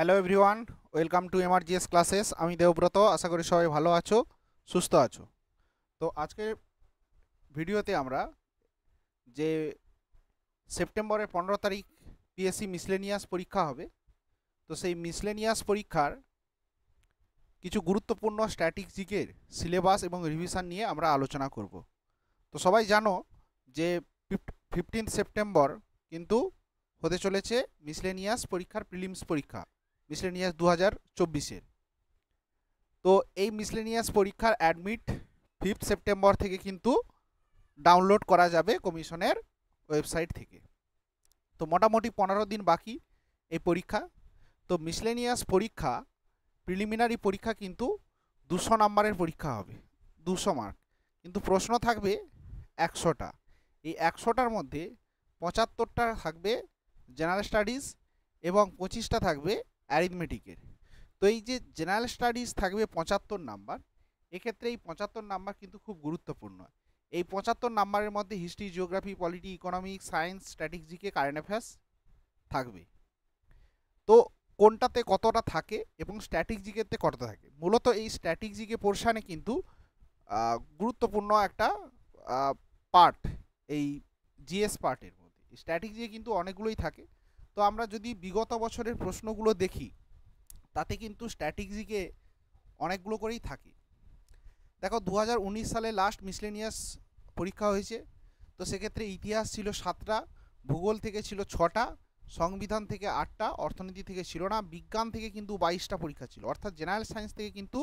Hello everyone, welcome to MRGS classes. আমি দেবব্রত, আশা করি সবাই ভালো আছো, সুস্থ আছো। তো আজকের ভিডিওতে আমরা যে সেপ্টেম্বরের 15 তারিখ পিএসসি মিসলেনিয়াস পরীক্ষা হবে, তো সেই মিসলেনিয়াস পরীক্ষার কিছু গুরুত্বপূর্ণ স্ট্র্যাটেজিকের সিলেবাস এবং রিভিশন নিয়ে আমরা আলোচনা করব। তো সবাই জানো যে 15 সেপ্টেম্বর কিন্তু হতে চলেছে মিসলেনিয়াস পরীক্ষার প্রিলিমস পরীক্ষা, মিসলেনিয়াস 2024-এর। তো এই মিসলেনিয়াস পরীক্ষার অ্যাডমিট 5 সেপ্টেম্বর থেকে কিন্তু ডাউনলোড করা যাবে কমিশনের ওয়েবসাইট থেকে। তো মোটামুটি 15 দিন বাকি এই পরীক্ষা। তো মিসলেনিয়াস পরীক্ষা প্রিলিমিনারি পরীক্ষা কিন্তু 200 নাম্বারের পরীক্ষা হবে, 200 মার্ক, কিন্তু প্রশ্ন থাকবে 100টা। এই 100টার মধ্যে 75টা থাকবে জেনারেল স্টাডিজ এবং 25টা থাকবে অ্যারিথমেটিকের। তো এই যে জেনারেল স্টাডিজ থাকবে 75 নাম্বার, এক্ষেত্রে এই 75 নাম্বার কিন্তু খুব গুরুত্বপূর্ণ। এই 75 নাম্বারের মধ্যে history, geography, polity, economics, science, স্ট্র্যাটেজিকে, কারেন্ট অ্যাফেয়ার্স থাকবে। তো কোনটাতে কতটা থাকে এবং স্ট্র্যাটেজিকেতে কতটা থাকে, মূলত এই স্ট্র্যাটেজিকে পোর্শানে কিন্তু গুরুত্বপূর্ণ একটা পার্ট এই জিএস পার্টের মধ্যে। স্ট্র্যাটেজি কিন্তু অনেকগুলোই থাকে। তো আমরা যদি বিগত বছরের প্রশ্নগুলো দেখি, তাতে কিন্তু স্ট্র্যাটেজিকে অনেকগুলো করেই থাকে। দেখো 2019 সালে লাস্ট মিসলেনিয়াস পরীক্ষা হয়েছে, তো সেক্ষেত্রে ইতিহাস ছিল 7টা, ভূগোল থেকে ছিল 6টা, সংবিধান থেকে 8টা, অর্থনীতি থেকে ছিল না, বিজ্ঞান থেকে কিন্তু 22টা পরীক্ষা ছিল। অর্থাৎ জেনারেল সায়েন্স থেকে কিন্তু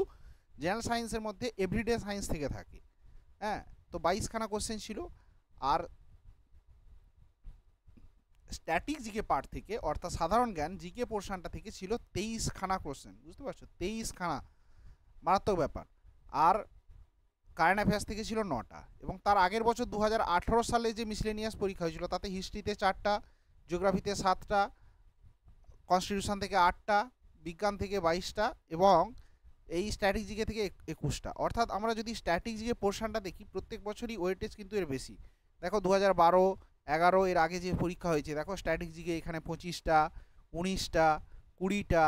জেনারেল সায়েন্সের মধ্যে এভরিডে সায়েন্স থেকে থাকে, হ্যাঁ, তো 22খানা কোশ্চেন ছিল। আর স্ট্যাটিক জিকে পার্ট থেকে অর্থাৎ সাধারণ জ্ঞান জিকে পোর্শনটা থেকে ছিল 23খানা কোশ্চেন, বুঝতে পারছো, 23খানা, মারাত্মক ব্যাপার। আর কারেন্ট অ্যাফেয়ার্স থেকে ছিল 9টা। এবং তার আগের বছর 2018 সালে যে মিসলেনিয়াস পরীক্ষা হয়েছিল, তাতে হিস্ট্রিতে 4টা, জিওগ্রাফিতে 7টা, কনস্টিটিউশন থেকে 8টা, বিজ্ঞান থেকে 22টা এবং এই স্ট্র্যাটেজিকে থেকে 21টা। অর্থাৎ আমরা যদি স্ট্র্যাটেজিকে পোর্শনটা দেখি, প্রত্যেক বছরই ওয়েটেজ কিন্তু এর বেশি। দেখো 2012, 11 এর আগে যে পরীক্ষা হয়েছে, দেখো স্ট্র্যাটেজিকে এখানে 25টা, 19টা, 20টা,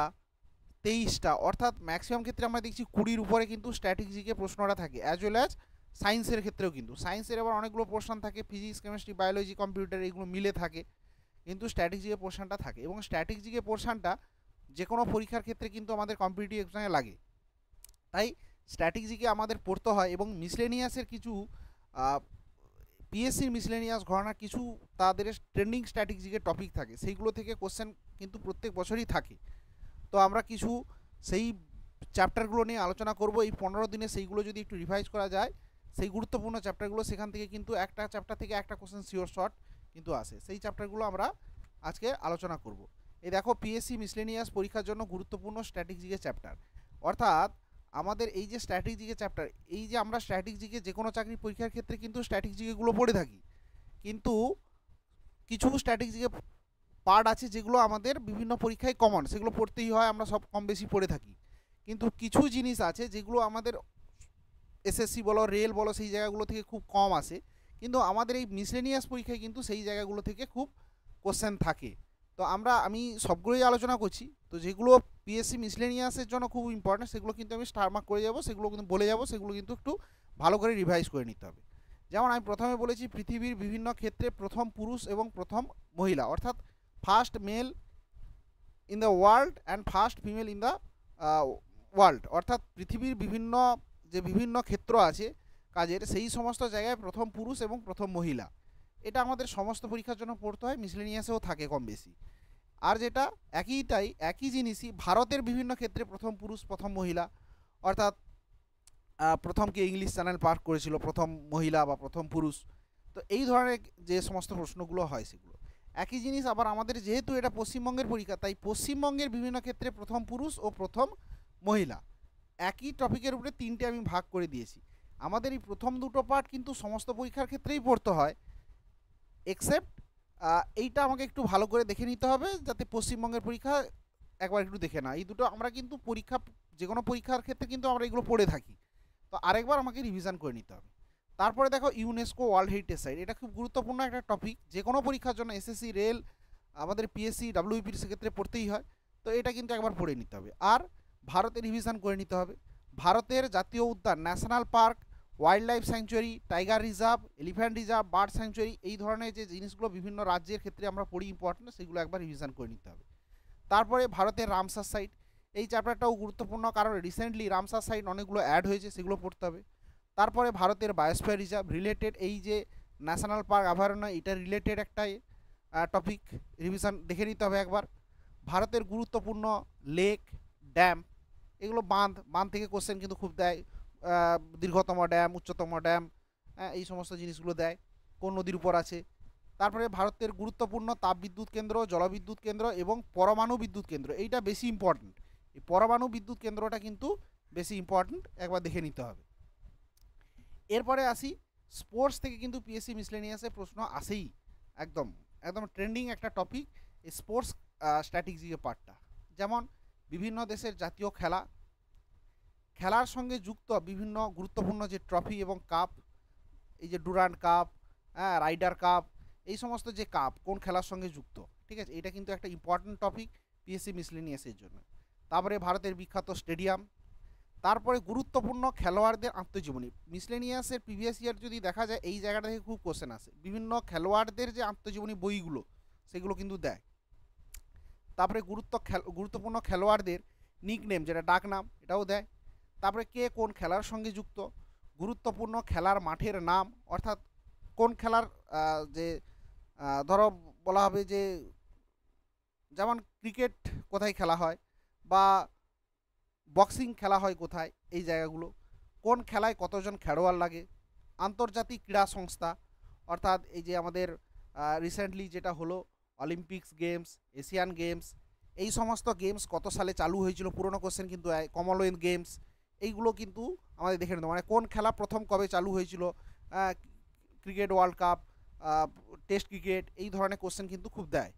23টা, অর্থাৎ ম্যাক্সিমাম ক্ষেত্রে আমরা দেখছি 20-র উপরে কিন্তু স্ট্র্যাটেজিকে প্রশ্নটা থাকে। অ্যাজ ওয়েল অ্যাজ সায়েন্সের ক্ষেত্রেও কিন্তু, সায়েন্সের আবার অনেকগুলো পোর্শন থাকে, ফিজিক্স, কেমিস্ট্রি, বায়োলজি, কম্পিউটার, এগুলো মিলে থাকে, কিন্তু স্ট্র্যাটেজিকে পোর্শনটা থাকে। এবং স্ট্র্যাটেজিকে পোর্শনটা যে কোনো পরীক্ষার ক্ষেত্রে কিন্তু আমাদের কম্পিটিটিভ এক্সামে লাগে, তাই স্ট্র্যাটেজিকে আমাদের পড়তে হয়। এবং মিসলেনিয়াসের কিছু পিএসসির মিসলেনিয়াস ঘটনা কিছু তাদের ট্রেন্ডিং স্ট্র্যাটেজিকের টপিক থাকে, সেইগুলো থেকে কোশ্চেন কিন্তু প্রত্যেক বছরই থাকে। তো আমরা কিছু সেই চ্যাপ্টারগুলো নিয়ে আলোচনা করব এই 15 দিনে। সেইগুলো যদি একটু রিভাইজ করা যায়, সেই গুরুত্বপূর্ণ চ্যাপ্টারগুলো, সেখান থেকে কিন্তু একটা চ্যাপ্টার থেকে একটা কোশ্চেন শিওর শর্ট কিন্তু আসে, সেই চ্যাপ্টারগুলো আমরা আজকে আলোচনা করব। এই দেখো পিএসসি মিসলেনিয়াস পরীক্ষার জন্য গুরুত্বপূর্ণ স্ট্র্যাটেজিকের চ্যাপ্টার, অর্থাৎ আমাদের এই যে স্ট্র্যাটেজিকের চ্যাপ্টার, এই যে আমরা স্ট্র্যাটেজিকে যে কোনো চাকরি পরীক্ষার ক্ষেত্রে কিন্তু স্ট্র্যাটেজিকেগুলো পড়ে থাকি, কিন্তু কিছু স্ট্র্যাটেজিকে পার্ট আছে যেগুলো আমাদের বিভিন্ন পরীক্ষায় কমন, সেগুলো পড়তেই হয়, আমরা সব কম বেশি পড়ে থাকি। কিন্তু কিছু জিনিস আছে যেগুলো আমাদের এসএসসি বলো, রেল বলো, সেই জায়গাগুলো থেকে খুব কম আসে, কিন্তু আমাদের এই মিসলেনিয়াস পরীক্ষায় কিন্তু সেই জায়গাগুলো থেকে খুব কোশ্চেন থাকে। তো আমি সবগুলোই আলোচনা করছি। তো যেগুলো পিএসসি মিসলেনিয়াসের জন্য খুব ইম্পর্টেন্ট, সেগুলো কিন্তু আমি স্টার মার্ক করে যাবো, সেগুলো কিন্তু বলে যাবো, সেগুলো কিন্তু একটু ভালো করে রিভাইজ করে নিতে হবে। যেমন আমি প্রথমে বলেছি, পৃথিবীর বিভিন্ন ক্ষেত্রে প্রথম পুরুষ এবং প্রথম মহিলা, অর্থাৎ first mail in the world and first female in the world, অর্থাৎ পৃথিবীর বিভিন্ন ক্ষেত্র আছে কাজের, সেই সমস্ত জায়গায় প্রথম পুরুষ এবং প্রথম মহিলা, এটা আমাদের সমস্ত পরীক্ষার জন্য পড়তে হয়, মিসলেনিয়াসেও থাকে কম বেশি। আর যেটা একই জিনিসই ভারতের বিভিন্ন ক্ষেত্রে প্রথম পুরুষ প্রথম মহিলা, অর্থাৎ প্রথম কে ইংলিশ চ্যানেল পার করেছিল, প্রথম মহিলা বা প্রথম পুরুষ। তো এই ধরনের যে সমস্ত প্রশ্নগুলো হয় সেগুলো একই জিনিস। আবার আমাদের যেহেতু এটা পশ্চিমবঙ্গের পরীক্ষা, তাই পশ্চিমবঙ্গের বিভিন্ন ক্ষেত্রে প্রথম পুরুষ ও প্রথম মহিলা, একই টপিকের উপরে 3টে আমি ভাগ করে দিয়েছি। আমাদের এই প্রথম দুটো পার্ট কিন্তু সমস্ত পরীক্ষার ক্ষেত্রেই পড়তে হয়, এক্সেপ্ট এইটা আমাকে একটু ভালো করে দেখে নিতে হবে, যাতে পশ্চিমবঙ্গের পরীক্ষা একবার একটু দেখে না। এই দুটো আমরা কিন্তু পরীক্ষা, যে কোনো পরীক্ষার ক্ষেত্রে কিন্তু আমরা এগুলো পড়ে থাকি, তো আরেকবার আমাকে রিভিশন করে নিতে হবে। তারপরে দেখো ইউনেস্কো ওয়ার্ল্ড হেরিটেজ সাইট, এটা খুব গুরুত্বপূর্ণ একটা টপিক, যে কোনো পরীক্ষার জন্য, এসএসসি, রেল, আমাদের পিএসসি, ডাব্লিউবিপির সেক্ষেত্রে পড়তেই হয়। তো এটা কিন্তু একবার পড়ে নিতে হবে। আর ভারতের রিভিশন করে নিতে হবে। ভারতের জাতীয় উদ্যান, national park, wild life sanctuary, tiger reserve, elephant reserve, bird sanctuary, এই ধরনের যে জিনিসগুলো বিভিন্ন রাজ্যের ক্ষেত্রে আমরা পড়ি ইম্পর্টেন্ট, সেগুলো একবার রিভিশন করে নিতে হবে। তারপরে ভারতের রামসার সাইট, এই চ্যাপ্টারটাও গুরুত্বপূর্ণ, কারণ রিসেন্টলি রামসার সাইট অনেকগুলো অ্যাড হয়েছে, সেগুলো পড়তে হবে। তারপরে ভারতের বায়োস্ফিয়ার রিজার্ভ রিলেটেড, এই যে ন্যাশনাল পার্ক অভয়ারণ্য, এটা রিলেটেড একটা টপিক, রিভিশন দেখে নিতে হবে একবার। ভারতের গুরুত্বপূর্ণ লেক, ড্যাম, এগুলো বাঁধ থেকে কোশ্চেন কিন্তু খুব দেয়, দীর্ঘতম ড্যাম, উচ্চতম ড্যাম, এই সমস্ত জিনিসগুলো দেয়, কোন নদীর উপর আছে। তারপরে ভারতের গুরুত্বপূর্ণ তাপবিদ্যুৎ কেন্দ্র, জলবিদ্যুৎ কেন্দ্র এবং পরমাণু বিদ্যুৎ কেন্দ্র, এইটা বেশি ইম্পর্ট্যান্ট। এই পরমাণু বিদ্যুৎ কেন্দ্রটা কিন্তু বেশি ইম্পর্ট্যান্ট, একবার দেখে নিতে হবে। এরপরে আসি, স্পোর্টস থেকে কিন্তু পিএসসি মিসলেনিয়াসে প্রশ্ন আসেই, একদম একদম ট্রেন্ডিং একটা টপিক এই স্পোর্টস স্ট্র্যাটেজির পার্টটা। যেমন বিভিন্ন দেশের জাতীয় খেলার সঙ্গে যুক্ত বিভিন্ন গুরুত্বপূর্ণ যে ট্রফি এবং কাপ, এই যে ডুরান্ড কাপ, রাইডার কাপ, এই সমস্ত যে কাপ কোন খেলার সঙ্গে যুক্ত, ঠিক আছে, এটা কিন্তু একটা ইম্পর্টেন্ট টপিক পিএসসি মিসলেনিয়াসের জন্য। তারপরে ভারতের বিখ্যাত স্টেডিয়াম, তারপরে গুরুত্বপূর্ণ খেলোয়াড়দের আত্মজীবনী। মিসলেনিয়াসের প্রিভিয়াস ইয়ার যদি দেখা যায়, এই জায়গাটা থেকে খুব কোশ্চেন আসে, বিভিন্ন খেলোয়াড়দের যে আত্মজীবনী বইগুলো, সেগুলো কিন্তু দেয়। তারপরে গুরুত্বপূর্ণ খেলোয়াড়দের নিকনেম, যেটা ডাক নাম, এটাও দেয়। তারপরে কে কোন খেলার সঙ্গে যুক্ত, গুরুত্বপূর্ণ খেলার মাঠের নাম, অর্থাৎ কোন খেলার যে ধরো বলা হবে যে যেমন ক্রিকেট কোথায় খেলা হয় বা বক্সিং খেলা হয় কোথায়, এই জায়গাগুলো, কোন খেলায় কতজন খেলোয়াড় লাগে, আন্তর্জাতিক ক্রীড়া সংস্থা, অর্থাৎ এই যে আমাদের রিসেন্টলি যেটা হলো অলিম্পিক্স গেমস, এশিয়ান গেমস, এই সমস্ত গেমস কত সালে চালু হয়েছিল, পুরনো কোশ্চেন কিন্তু, কমনওয়েলথ গেমস, এইগুলো কিন্তু আমাদের দেখে নিতে, মানে কোন খেলা প্রথম কবে চালু হয়েছিল, cricket world cup, test cricket, এই ধরনের কোশ্চেন কিন্তু খুব দেয়।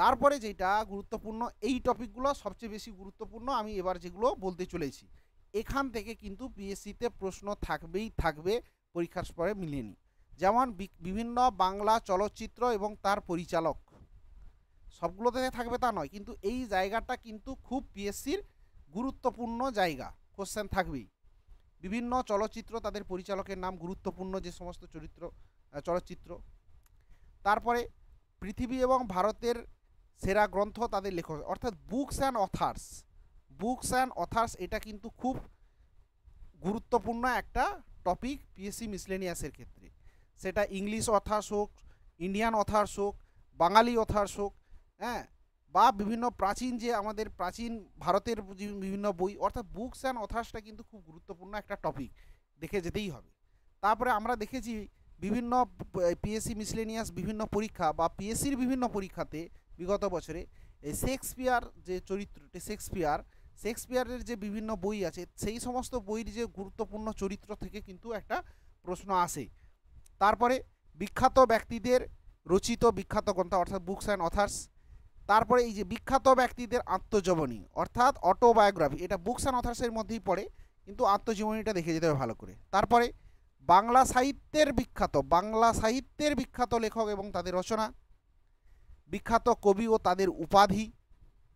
তারপরে যেটা গুরুত্বপূর্ণ, এই টপিকগুলো সবচেয়ে বেশি গুরুত্বপূর্ণ, আমি এবার যেগুলো বলতে চলেছি, এখান থেকে কিন্তু পিএসসিতে প্রশ্ন থাকবে পরীক্ষার পরে মিলিয়ে নিই। যেমন বিভিন্ন বাংলা চলচ্চিত্র এবং তার পরিচালক, সবগুলোতে থাকবে তা নয়, কিন্তু এই জায়গাটা কিন্তু খুব পিএসসির গুরুত্বপূর্ণ জায়গা, কোশ্চেন থাকবেই। বিভিন্ন চলচ্চিত্র, তাদের পরিচালকের নাম, গুরুত্বপূর্ণ যে সমস্ত চলচ্চিত্র। তারপরে পৃথিবী এবং ভারতের সেরা গ্রন্থ, তাদের লেখক, অর্থাৎ বুকস অ্যান্ড অথার্স, এটা কিন্তু খুব গুরুত্বপূর্ণ একটা টপিক পিএসসি মিসলেনিয়াসের ক্ষেত্রে, সেটা ইংলিশ অথার্স হোক, ইন্ডিয়ান অথার্স হোক, বাঙালি অথার্স হোক, হ্যাঁ, বা বিভিন্ন প্রাচীন যে আমাদের প্রাচীন ভারতের বিভিন্ন বই, অর্থাৎ বুকস অ্যান্ড অথার্সটা কিন্তু খুব গুরুত্বপূর্ণ একটা টপিক, দেখে যেতেই হবে। তারপরে আমরা দেখেছি বিভিন্ন পিএসসি মিসলেনিয়াস বিভিন্ন পরীক্ষা বা পিএসসির বিভিন্ন পরীক্ষাতে বিগত বছরে এই শেক্সপিয়ার যে চরিত্রটি, শেক্সপিয়ারের যে বিভিন্ন বই আছে, সেই সমস্ত বইয়ের যে গুরুত্বপূর্ণ চরিত্র থেকে কিন্তু একটা প্রশ্ন আসে। তারপরে বিখ্যাত ব্যক্তিদের রচিত বিখ্যাত গ্রন্থ, অর্থাৎ বুকস অ্যান্ড অথার্স। তারপরে এই যে বিখ্যাত ব্যক্তিদের আত্মজীবনী, অর্থাৎ অটোবায়োগ্রাফি, এটা বুকস অ্যান্ড অথার্সের মধ্যেই পড়ে, কিন্তু আত্মজীবনীটা দেখে যেতে হবে ভালো করে। তারপরে বাংলা সাহিত্যের বিখ্যাত লেখক এবং তাদের রচনা, বিখ্যাত কবি ও তাদের উপাধি,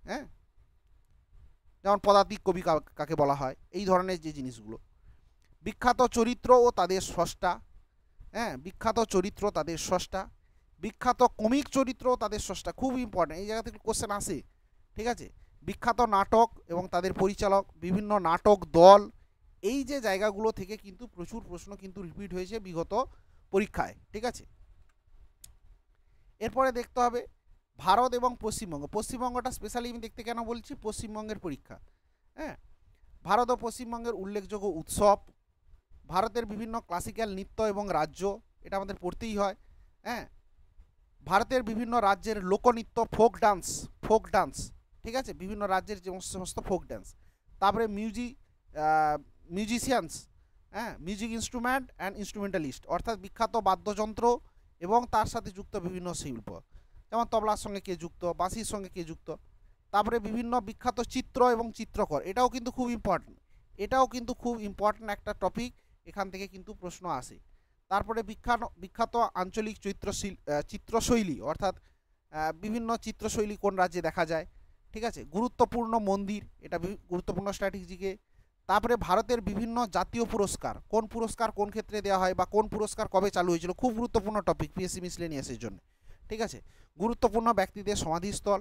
হ্যাঁ, যেমন পদাতিক কবি কাকে বলা হয়, এই ধরনের যে জিনিসগুলো। বিখ্যাত চরিত্র ও তাদের স্রষ্টা, হ্যাঁ, বিখ্যাত চরিত্র তাদের স্রষ্টা, বিখ্যাত কমিক চরিত্র ও তাদের স্রষ্টা, খুব ইম্পর্টেন্ট, এই জায়গা থেকে কোশ্চেন আসে, ঠিক আছে। বিখ্যাত নাটক এবং তাদের পরিচালক, বিভিন্ন নাটক দল, এই যে জায়গাগুলো থেকে কিন্তু প্রচুর প্রশ্ন কিন্তু রিপিট হয়েছে বিগত পরীক্ষায়, ঠিক আছে। এরপরে দেখতে হবে ভারত এবং পশ্চিমবঙ্গটা স্পেশালি আমি দেখতে কেন বলছি, পশ্চিমবঙ্গের পরীক্ষা, হ্যাঁ, ভারত ও পশ্চিমবঙ্গের উল্লেখযোগ্য উৎসব, ভারতের বিভিন্ন ক্লাসিক্যাল নৃত্য এবং রাজ্য, এটা আমাদের পড়তেই হয়, হ্যাঁ, ভারতের বিভিন্ন রাজ্যের লোকনৃত্য, ফোক ডান্স, ঠিক আছে, বিভিন্ন রাজ্যের যে সমস্ত ফোক ডান্স। তারপরে মিউজিশিয়ানস, হ্যাঁ, মিউজিক ইনস্ট্রুমেন্ট অ্যান্ড ইনস্ট্রুমেন্টালিস্ট, অর্থাৎ বিখ্যাত বাদ্যযন্ত্র এবং তার সাথে যুক্ত বিভিন্ন শিল্প, যেমন তবলার সঙ্গে কে যুক্ত, বাঁশির সঙ্গে কে যুক্ত। তারপরে বিভিন্ন বিখ্যাত চিত্র এবং চিত্রকর, এটাও কিন্তু খুব ইম্পর্টেন্ট একটা টপিক, এখান থেকে কিন্তু প্রশ্ন আসে। তারপরে বিখ্যাত আঞ্চলিক চিত্রশৈলী, অর্থাৎ বিভিন্ন চিত্রশৈলী কোন রাজ্যে দেখা যায়, ঠিক আছে, গুরুত্বপূর্ণ মন্দির, এটা গুরুত্বপূর্ণ স্ট্র্যাটেজিকে। তারপরে ভারতের বিভিন্ন জাতীয় পুরস্কার, কোন পুরস্কার কোন ক্ষেত্রে দেওয়া হয় বা কোন পুরস্কার কবে চালু হয়েছিল, খুব গুরুত্বপূর্ণ টপিক পিএসসি মিসলেনিয়াসের জন্য। ঠিক আছে, গুরুত্বপূর্ণ ব্যক্তিদের সমাধিস্থল।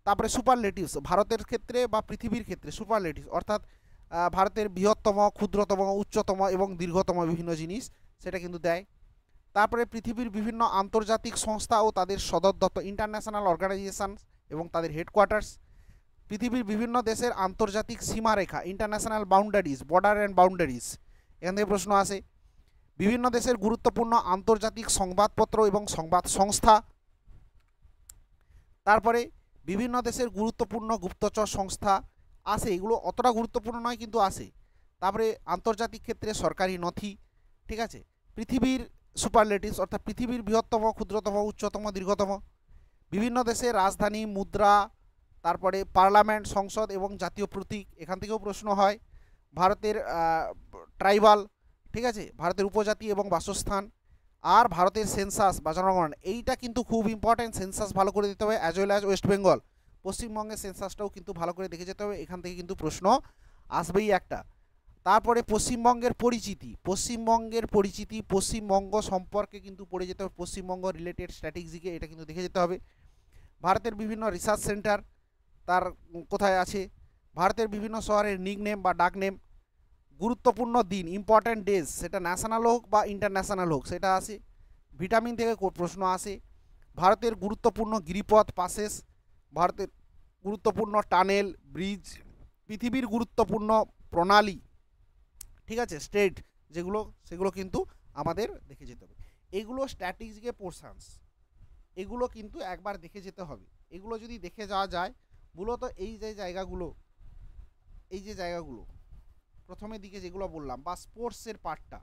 তারপরে সুপারলেটিভস, ভারতের ক্ষেত্রে বা পৃথিবীর ক্ষেত্রে সুপারলেটিভস অর্থাৎ ভারতের বৃহত্তম, ক্ষুদ্রতম, উচ্চতম এবং দীর্ঘতম বিভিন্ন জিনিস সেটা কিন্তু দেয়। তারপরে পৃথিবীর বিভিন্ন আন্তর্জাতিক সংস্থা ও তাদের সদর দপ্তর, ইন্টারন্যাশনাল অর্গানাইজেশন এবং তাদের হেডকোয়ার্টার্স। পৃথিবীর বিভিন্ন দেশের আন্তর্জাতিক সীমারেখা, international boundaries, border and boundaries, এখান থেকে প্রশ্ন আসে। বিভিন্ন দেশের গুরুত্বপূর্ণ আন্তর্জাতিক সংবাদপত্র এবং সংবাদ সংস্থা। তারপরে বিভিন্ন দেশের গুরুত্বপূর্ণ গুপ্তচর সংস্থা আসে, এগুলো অতটা গুরুত্বপূর্ণ নয় কিন্তু আসে। তারপরে আন্তর্জাতিক ক্ষেত্রে সরকারি নথি। ঠিক আছে, পৃথিবীর সুপারলেটিভস অর্থাৎ পৃথিবীর বৃহত্তম, ক্ষুদ্রতম, উচ্চতম, দীর্ঘতম। বিভিন্ন দেশের রাজধানী, মুদ্রা, তারপরে পার্লামেন্ট, সংসদ এবং জাতীয় প্রতীক, এখান থেকেও প্রশ্ন হয়। ভারতের ট্রাইবাল, ঠিক আছে, ভারতের উপজাতি এবং বাসস্থান। আর ভারতের সেন্সাস বা জনগণনা, এইটা কিন্তু খুব ইম্পর্টেন্ট, সেন্সাস ভালো করে দিতে হবে, as well as West Bengal, পশ্চিমবঙ্গের সেন্সাসটাও কিন্তু ভালো করে দেখে যেতে হবে, এখান থেকে কিন্তু প্রশ্ন আসবেই একটা। তারপরে পশ্চিমবঙ্গের পরিচিতি, পশ্চিমবঙ্গ সম্পর্কে কিন্তু পড়ে যেতে হবে, পশ্চিমবঙ্গ রিলেটেড স্ট্র্যাটেজিকে এটা কিন্তু দেখে যেতে হবে। ভারতের বিভিন্ন রিসার্চ সেন্টার তার কোথায় আছে, ভারতের বিভিন্ন শহরের নিকনেম বা ডাকনেম, গুরুত্বপূর্ণ দিন, ইম্পর্ট্যান্ট ডেজ, সেটা ন্যাশনাল হোক বা ইন্টারন্যাশনাল হোক সেটা আসে। ভিটামিন থেকে প্রশ্ন আসে। ভারতের গুরুত্বপূর্ণ গিরিপথ, পাসেস, ভারতের গুরুত্বপূর্ণ টানেল, ব্রিজ, পৃথিবীর গুরুত্বপূর্ণ প্রণালী, ঠিক আছে, স্টেট যেগুলো, সেগুলো কিন্তু আমাদের দেখে যেতে হবে। এগুলো স্ট্র্যাটেজিকে পোর্শনস, এগুলো কিন্তু একবার দেখে যেতে হবে। এগুলো যদি দেখে যাওয়া যায়, মূলত এই যে জায়গাগুলো প্রথমের দিকে যেগুলো বললাম বা স্পোর্টসের পার্টটা,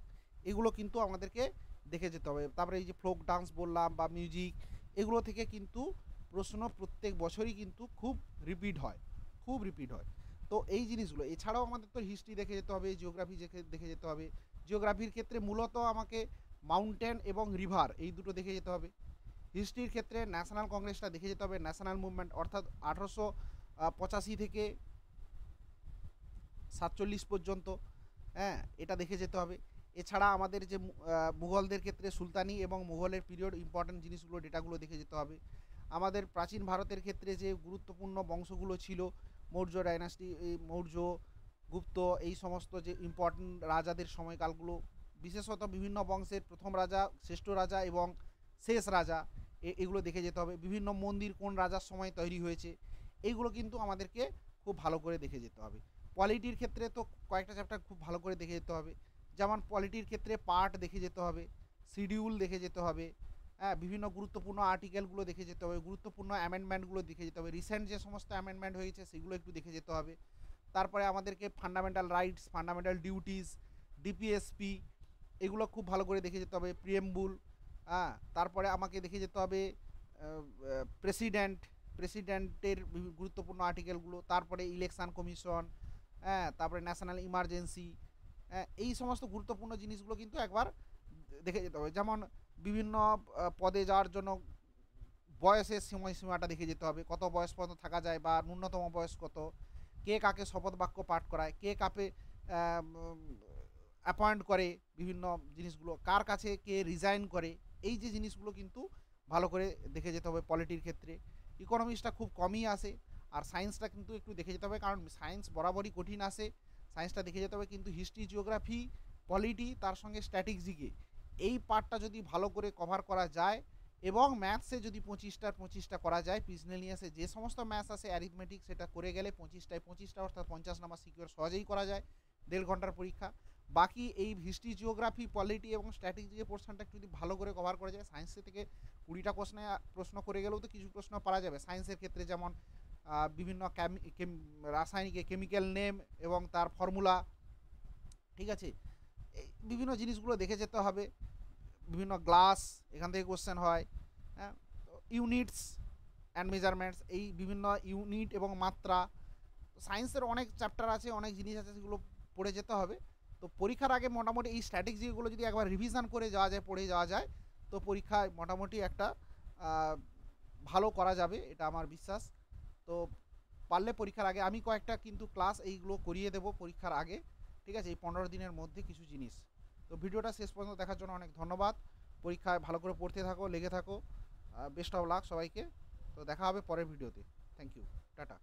এগুলো কিন্তু আমাদেরকে দেখে যেতে হবে। তারপরে এই যে ফোক ডান্স বললাম বা মিউজিক, এগুলো থেকে কিন্তু প্রশ্ন প্রত্যেক বছরই কিন্তু খুব রিপিট হয়। তো এই জিনিসগুলো এছাড়াও আমাদের তো হিস্ট্রি দেখে যেতে হবে, জিওগ্রাফি দেখে যেতে হবে। জিওগ্রাফির ক্ষেত্রে মূলত আমাকে মাউন্টেন এবং রিভার এই দুটো দেখে যেতে হবে। হিস্ট্রির ক্ষেত্রে ন্যাশনাল কংগ্রেসটা দেখে যেতে হবে, ন্যাশনাল মুভমেন্ট অর্থাৎ 1885 থেকে 47 পর্যন্ত, হ্যাঁ, এটা দেখে যেতে হবে। এছাড়া আমাদের যে মুঘলদের ক্ষেত্রে সুলতানি এবং মুঘলের পিরিয়ড, ইম্পর্টেন্ট জিনিসগুলো, ডেটাগুলো দেখে যেতে হবে। আমাদের প্রাচীন ভারতের ক্ষেত্রে যে গুরুত্বপূর্ণ বংশগুলো ছিল, মৌর্য ডাইনাস্টি, মৌর্য, গুপ্ত, এই সমস্ত যে ইম্পর্টেন্ট রাজাদের সময়কালগুলো, বিশেষত বিভিন্ন বংশের প্রথম রাজা, শ্রেষ্ঠ রাজা এবং শেষ রাজা, এগুলো দেখে যেতে হবে। বিভিন্ন মন্দির কোন রাজার সময় তৈরি হয়েছে, এইগুলো কিন্তু আমাদেরকে খুব ভালো করে দেখে যেতে হবে। পলিটির ক্ষেত্রে তো কয়েকটা চ্যাপ্টার খুব ভালো করে দেখে যেতে হবে, যেমন পলিটির ক্ষেত্রে পার্ট দেখে যেতে হবে, শিডিউল দেখে যেতে হবে, হ্যাঁ, বিভিন্ন গুরুত্বপূর্ণ আর্টিকেলগুলো দেখে যেতে হবে, গুরুত্বপূর্ণ অ্যামেন্ডমেন্টগুলো দেখে যেতে হবে, রিসেন্ট যে সমস্ত অ্যামেন্ডমেন্ট হয়েছে সেগুলো একটু দেখে যেতে হবে। তারপরে আমাদেরকে fundamental rights, fundamental duties, DPSP, এগুলো খুব ভালো করে দেখে যেতে হবে, প্রিয়েম্বুল, হ্যাঁ, তারপরে আমাকে দেখে যেতে হবে প্রেসিডেন্টের গুরুত্বপূর্ণ আর্টিকেলগুলো, তারপরে ইলেকশন কমিশন, হ্যাঁ, তারপরে ন্যাশনাল ইমার্জেন্সি, হ্যাঁ, এই সমস্ত গুরুত্বপূর্ণ জিনিসগুলো কিন্তু একবার দেখে যেতে হবে। যেমন বিভিন্ন পদে যাওয়ার জন্য বয়সের সময়সীমাটা দেখে যেতে হবে, কত বয়স পর্যন্ত থাকা যায় বা ন্যূনতম বয়স কত, কে কাকে শপথ বাক্য পাঠ করায়, কে কাপে অ্যাপয়েন্ট করে, বিভিন্ন জিনিসগুলো কার কাছে কে রিজাইন করে, এই যে জিনিসগুলো কিন্তু ভালো করে দেখে যেতে হবে পলিটির ক্ষেত্রে। ইকোনমিক্সটা খুব কমই আসে, আর সায়েন্সটা কিন্তু একটু দেখে যেতে হবে, কারণ সায়েন্স বরাবরই কঠিন আসে, সায়েন্সটা দেখে যেতে হবে। কিন্তু হিস্ট্রি, জিওগ্রাফি, পলিটি, তার সঙ্গে স্ট্র্যাটেজিকে, এই পার্টটা যদি ভালো করে কভার করা যায়, এবং ম্যাথসে যদি 25টা করা যায়, পিসনেলিয়াসে যে সমস্ত ম্যাথস আছে অ্যারিথমেটিক, সেটা করে গেলে 25টা অর্থাৎ 50 নাম্বার সিকিউর সহজেই করা যায়, 1.5 ঘন্টার পরীক্ষা। বাকি এই হিস্ট্রি, জিওগ্রাফি, পলিটি এবং স্ট্র্যাটেজি পোর্শনটা একটু যদি ভালো করে কভার করা যায়, সায়েন্সের থেকে 20টা প্রশ্ন করে গেলেও তো কিছু প্রশ্ন পারা যাবে। সায়েন্সের ক্ষেত্রে যেমন বিভিন্ন রাসায়নিক কেমিক্যাল নেম এবং তার ফর্মুলা, ঠিক আছে, এই বিভিন্ন জিনিসগুলো দেখে যেতে হবে। বিভিন্ন গ্লাস, এখান থেকে কোশ্চেন হয়, হ্যাঁ, ইউনিটস অ্যান্ড মেজারমেন্টস, এই বিভিন্ন ইউনিট এবং মাত্রা, সায়েন্সের অনেক চ্যাপ্টার আছে, অনেক জিনিস আছে, সেগুলো পড়ে যেতে হবে। তো পরীক্ষার আগে মোটামুটি এই স্ট্র্যাটেজিগুলো যদি একবার রিভিশন করে যাওয়া যায়, পড়ে যাওয়া যায়, তো পরীক্ষায় মোটামুটি একটা ভালো করা যাবে, এটা আমার বিশ্বাস। তো পারলে পরীক্ষার আগে আমি কয়েকটা কিন্তু ক্লাস এইগুলো করিয়ে দেবো পরীক্ষার আগে, ঠিক আছে, এই 15 দিনের মধ্যে কিছু জিনিস। তো ভিডিওটা শেষ পর্যন্ত দেখার জন্য অনেক ধন্যবাদ। পরীক্ষায় ভালো করে পড়তে থাকো, লেগে থাকো। বেস্ট অফ লাক সবাইকে। তো দেখা হবে পরের ভিডিওতে। Thank you, tata.